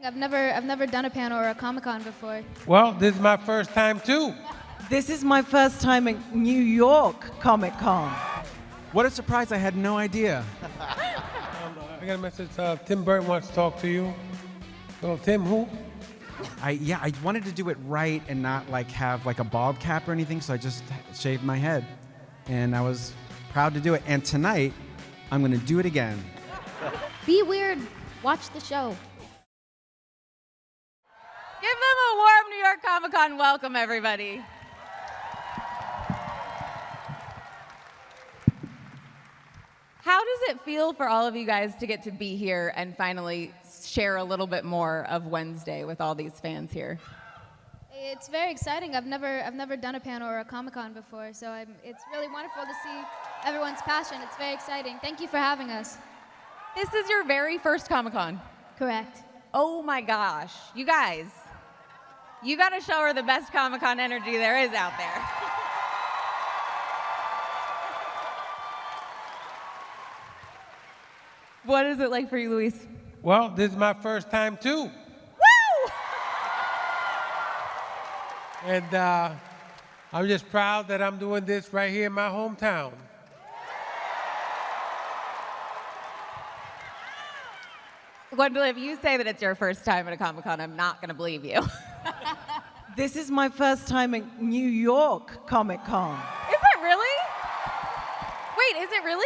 I've never done a panel or a Comic-Con before. Well, this is my first time too. This is my first time at New York Comic-Con. What a surprise, I had no idea. I got a message. Tim Burton wants to talk to you. Oh, Tim, who? I wanted to do it right and not like have like a bald cap or anything, so I just shaved my head. And I was proud to do it. And tonight, I'm gonna do it again. Be weird. Watch the show. Give them a warm New York Comic-Con welcome, everybody. How does it feel for all of you guys to get to be here and finally share a little bit more of Wednesday with all these fans here? It's very exciting. I've never done a panel or a Comic-Con before, so it's really wonderful to see everyone's passion. It's very exciting. Thank you for having us. This is your very first Comic-Con. Correct. Oh my gosh. You guys, you got to show her the best Comic-Con energy there is out there. What is it like for you, Luis? Well, this is my first time too. Woo! And I'm just proud that I'm doing this right here in my hometown. Gwendoline, if you say that it's your first time at a Comic-Con, I'm not going to believe you. This is my first time at New York Comic-Con. Is it really? Wait, is it really?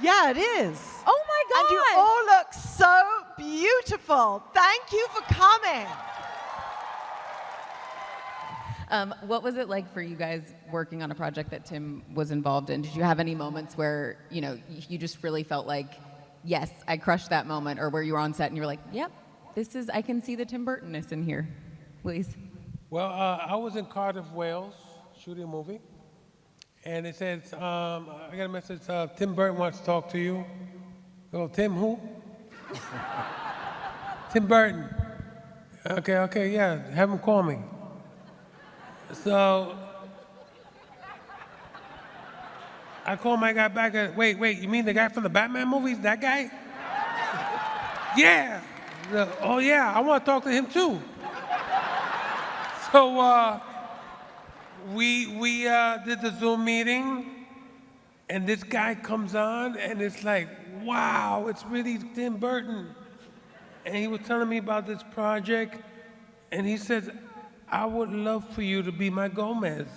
Yeah, it is. Oh my God. And you all look so beautiful. Thank you for coming. What was it like for you guys working on a project that Tim was involved in? Did you have any moments where, you just really felt like, yes, I crushed that moment, or where you were on set and you were like, yep, I can see the Tim Burton-ness in here. Please. Well, I was in Cardiff, Wales, shooting a movie. And it says, I got a message, Tim Burton wants to talk to you. Oh, Tim who? Tim Burton. Okay, yeah, have him call me. So, I called my guy back, wait, you mean the guy from the Batman movies, that guy? Yeah. Oh yeah, I want to talk to him too. So, we did the Zoom meeting, and this guy comes on, and it's like, wow, it's really Tim Burton. And he was telling me about this project, and he says, I would love for you to be my Gomez.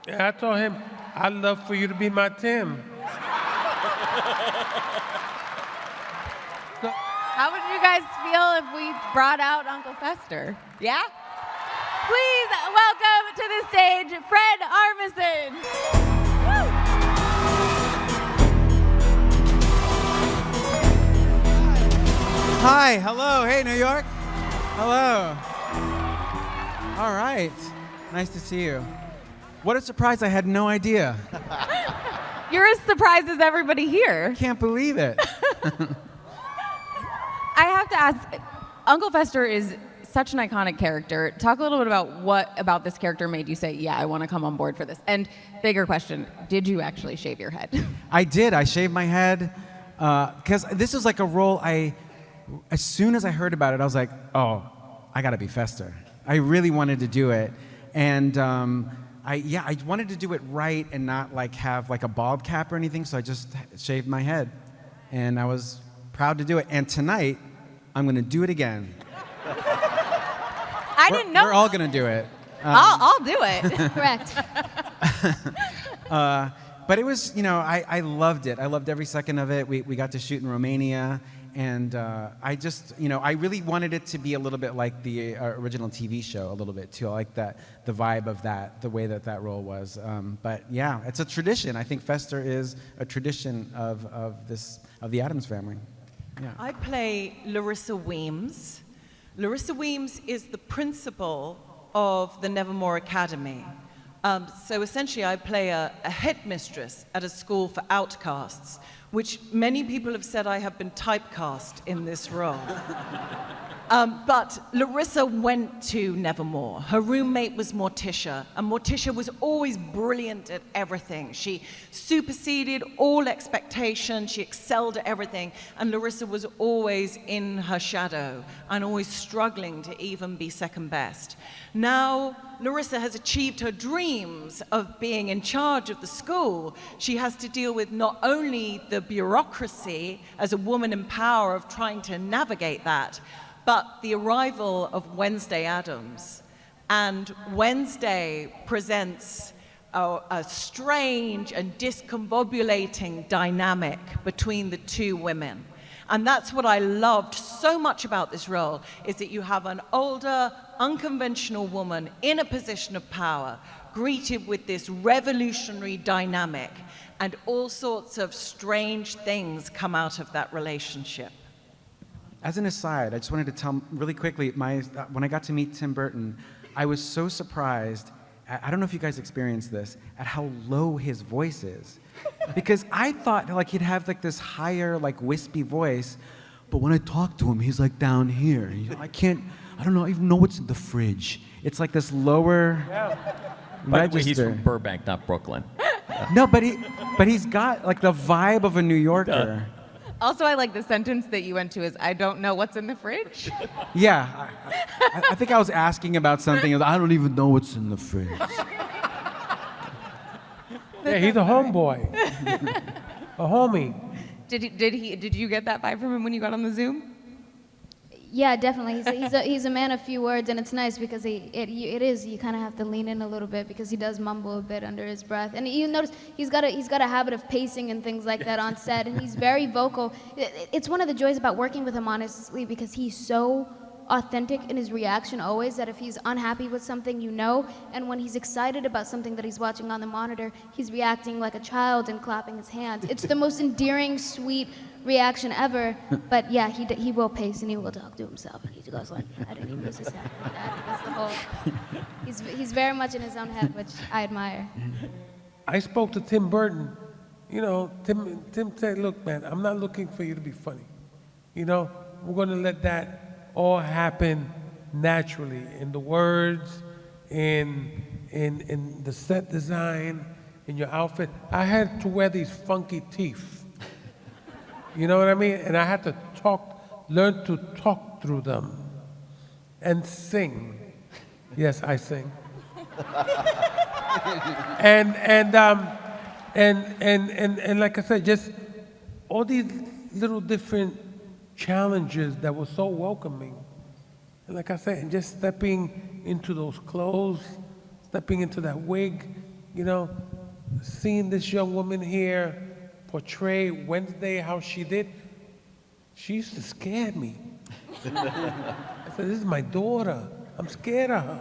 And I told him, I'd love for you to be my Tim. So, How would you guys feel if we brought out Uncle Fester? Yeah? Please welcome to the stage, Fred Armisen. Woo! Hi, hello, hey New York. Hello. All right, nice to see you. What a surprise, I had no idea. You're as surprised as everybody here. Can't believe it. I have to ask, Uncle Fester is such an iconic character. Talk a little bit about what about this character made you say, yeah, I want to come on board for this. And bigger question, did you actually shave your head? I did, I shaved my head, because this is like a role as soon as I heard about it, I was like, oh, I gotta be Fester. I really wanted to do it. And I wanted to do it right and not like have like a bald cap or anything, so I just shaved my head. And I was proud to do it. And tonight, I'm gonna do it again. I didn't know. We're all gonna do it. I'll do it. Correct. But it was, I loved it. I loved every second of it. We got to shoot in Romania. And I just, I really wanted it to be a little bit like the original TV show, a little bit too. I like the vibe of that, the way that role was. But yeah, it's a tradition. I think Fester is a tradition of the Addams Family. Yeah. I play Larissa Weems. Larissa Weems is the principal of the Nevermore Academy. So essentially, I play a headmistress at a school for outcasts, which many people have said I have been typecast in this role. But Larissa went to Nevermore. Her roommate was Morticia, and Morticia was always brilliant at everything. She superseded all expectation, she excelled at everything, and Larissa was always in her shadow and always struggling to even be second best. Now, Larissa has achieved her dreams of being in charge of the school. She has to deal with not only the bureaucracy as a woman in power of trying to navigate that, but the arrival of Wednesday Addams. And Wednesday presents a strange and discombobulating dynamic between the two women. And that's what I loved so much about this role, is that you have an older, unconventional woman in a position of power, greeted with this revolutionary dynamic, and all sorts of strange things come out of that relationship. As an aside, I just wanted to tell really quickly, when I got to meet Tim Burton, I was so surprised, I don't know if you guys experienced this, at how low his voice is. Because I thought like he'd have like this higher, like wispy voice, but when I talk to him, he's like down here. I don't even know what's in the fridge. It's like this lower By the way, he's register. from Burbank, not Brooklyn. No, but he's got like the vibe of a New Yorker. Also, I like the sentence that you went to is, I don't know what's in the fridge. Yeah, I think I was asking about something. I don't even know what's in the fridge. Yeah, he's a homeboy, a homie. Did you get that vibe from him when you got on the Zoom? Yeah, definitely. He's a man of few words, and it's nice because you kind of have to lean in a little bit because he does mumble a bit under his breath. And you notice he's got a habit of pacing and things like that on set, and he's very vocal. It's one of the joys about working with him, honestly, because he's so authentic in his reaction always, that if he's unhappy with something, you know, and when he's excited about something that he's watching on the monitor, he's reacting like a child and clapping his hands. It's the most endearing, sweet reaction ever. But yeah, he will pace and he will talk to himself, and he goes like that, and he moves his head like that. That's the whole. He's very much in his own head, which I admire. I spoke to Tim Burton. You know, Tim said, "Look, man, I'm not looking for you to be funny. You know, we're going to let that all happen naturally in the words, in the set design, in your outfit. I had to wear these funky teeth. You know what I mean? And I had to learn to talk through them and sing. Yes, I sing. And like I said, just all these little different challenges that were so welcoming. And like I said, and just stepping into those clothes, stepping into that wig, you know, seeing this young woman here portray Wednesday how she did, she used to scare me. I said, this is my daughter. I'm scared of her.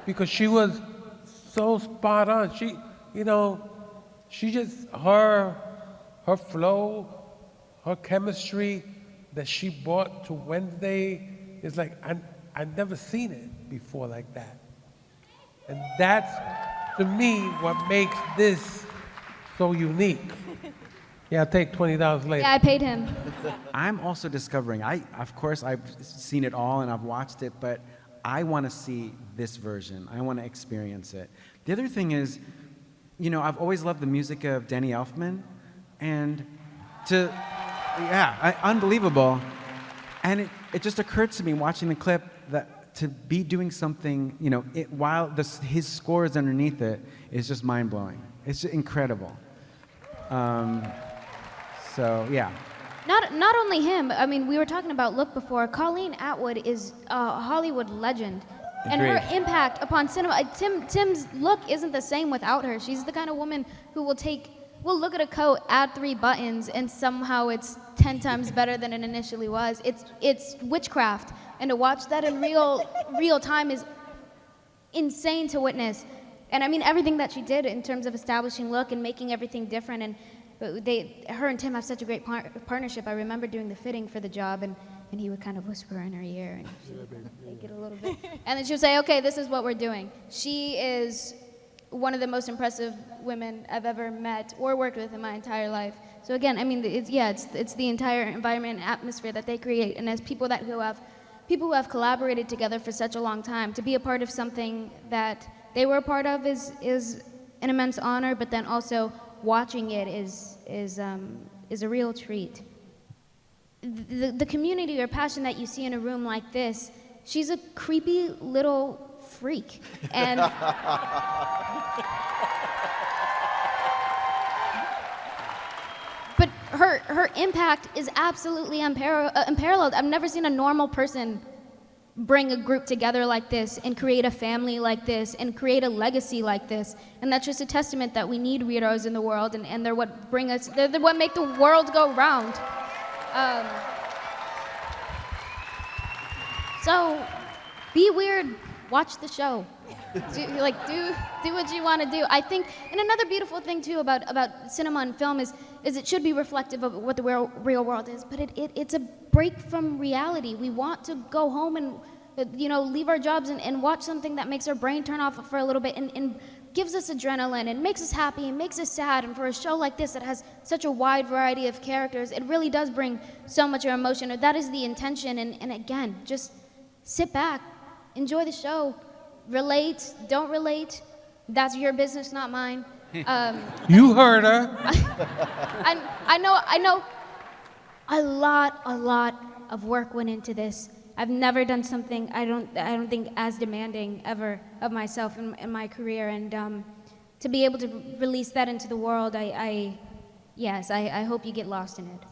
Because she was so spot on. She, you know, she just, her flow, her chemistry that she brought to Wednesday is like, I'd never seen it before like that. And that's, to me, what makes this so unique. Yeah, I'll take $20 later. Yeah, I paid him. I'm also discovering, of course, I've seen it all and I've watched it, but I want to see this version. I want to experience it. The other thing is, you know, I've always loved the music of Danny Elfman, and unbelievable. And it just occurred to me watching the clip that to be doing something, you know, while his score is underneath it is just mind-blowing. It's just incredible. So, yeah. Not only him. I mean, we were talking about Look before. Colleen Atwood is a Hollywood legend. And her impact upon cinema. Tim's look isn't the same without her. She's the kind of woman who will look at a coat, add 3 buttons, and somehow it's 10 times better than it initially was. It's witchcraft. And to watch that in real time is insane to witness. And I mean, everything that she did in terms of establishing look and making everything different. And her and Tim have such a great partnership. I remember doing the fitting for the job, and he would kind of whisper in her ear, and she would kind of take it a little bit. And then she would say, okay, this is what we're doing. She is one of the most impressive women I've ever met or worked with in my entire life. So again, I mean, it's the entire environment and atmosphere that they create, and as people who have collaborated together for such a long time, to be a part of something that they were a part of is an immense honor. But then also watching it is a real treat. The community or passion that you see in a room like this, she's a creepy little freak, and but her impact is absolutely unparalleled. I've never seen a normal person bring a group together like this and create a family like this and create a legacy like this. And that's just a testament that we need weirdos in the world, and they're what they're what make the world go round. So be weird, watch the show. Do what you want to do. I think, and another beautiful thing too about cinema and film is it should be reflective of what the real world is, but it's a break from reality. We want to go home and leave our jobs and watch something that makes our brain turn off for a little bit and gives us adrenaline and makes us happy and makes us sad. And for a show like this that has such a wide variety of characters, it really does bring so much emotion. Or that is the intention. And again, just sit back, enjoy the show, relate, don't relate. That's your business, not mine. You heard her. I know a lot of work went into this. I've never done something I don't think as demanding ever of myself in my career, and to be able to release that into the world, I hope you get lost in it.